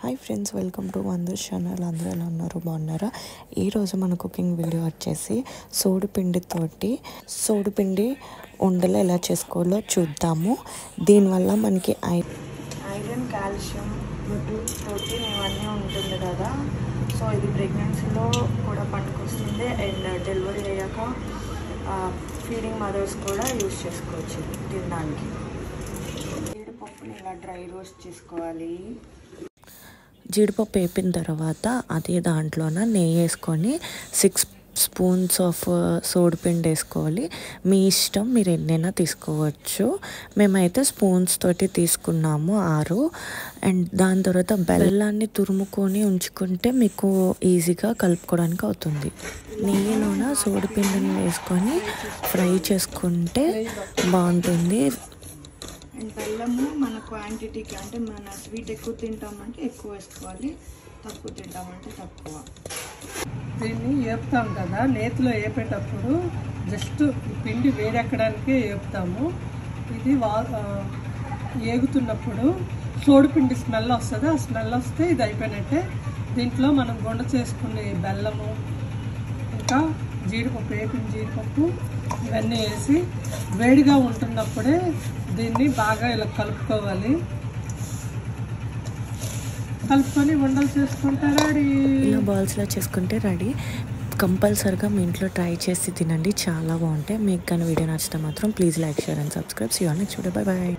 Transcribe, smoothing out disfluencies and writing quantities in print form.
Hi friends, welcome to వందూస్ channel. అందరూ ఎలా ఉన్నారు? బాగున్నారా? ఈరోజు మన కుకింగ్ వీడియో వచ్చేసి సోడిపిండి ఉండలు ఎలా చేసుకోవాలో చూద్దాము. దీనివల్ల మనకి ఐరన్, కాల్షియం, ప్రోటీన్ ఇవన్నీ ఉంటుంది కదా. సో ఇది ప్రెగ్నెన్సీలో కూడా పనికొస్తుంది అండ్ డెలివరీ అయ్యాక ఫీడింగ్ మదర్స్ కూడా యూజ్ చేసుకోవచ్చు తినడానికి. జీడిపప్పుని ఇలా డ్రై రోస్ట్ చేసుకోవాలి. జీడిపప్పు వేపిన తర్వాత అదే దాంట్లోన నెయ్యి వేసుకొని 6 స్పూన్స్ ఆఫ్ సోడిపిండి వేసుకోవాలి. మీ ఇష్టం, మీరు ఎన్నైనా తీసుకోవచ్చు. మేమైతే స్పూన్స్ తోటి తీసుకున్నాము 6. అండ్ దాని తర్వాత బెల్లాన్ని తురుముకొని ఉంచుకుంటే మీకు ఈజీగా కలుపుకోవడానికి అవుతుంది. నెయ్యిలోన సోడిపిండిని వేసుకొని ఫ్రై చేసుకుంటే బాగుంటుంది. అండ్ బెల్లము మన క్వాంటిటీకి, అంటే మన స్వీట్ ఎక్కువ తింటామంటే ఎక్కువ వేసుకోవాలి, తక్కువ తింటామంటే తక్కువ. దీన్ని వేపుతాం కదా, నేతిలో వేపేటప్పుడు జస్ట్ పిండి వేడెక్కడానికే వేపుతాము. ఇది ఏగుతున్నప్పుడు సోడిపిండి స్మెల్ వస్తుంది. ఆ స్మెల్ వస్తే ఇది అయిపోయినట్టే. దీంట్లో మనం గుండ చేసుకునే బెల్లము, ఇంకా జీడిపప్పు, వేపిన జీడిపప్పు ఇవన్నీ వేసి వేడిగా ఉంటున్నప్పుడే దీన్ని బాగా ఇలా కలుపుకోవాలి. కలుపుకొని ఉండలు చేసుకుంటే రెడీ. ఇలా బాల్స్లో చేసుకుంటే రెడీ. కంపల్సరిగా మీ ఇంట్లో ట్రై చేసి తినండి, చాలా బాగుంటాయి. మీకు కానీ వీడియో నచ్చితే మాత్రం please like, share and subscribe. See you on next video. Bye by.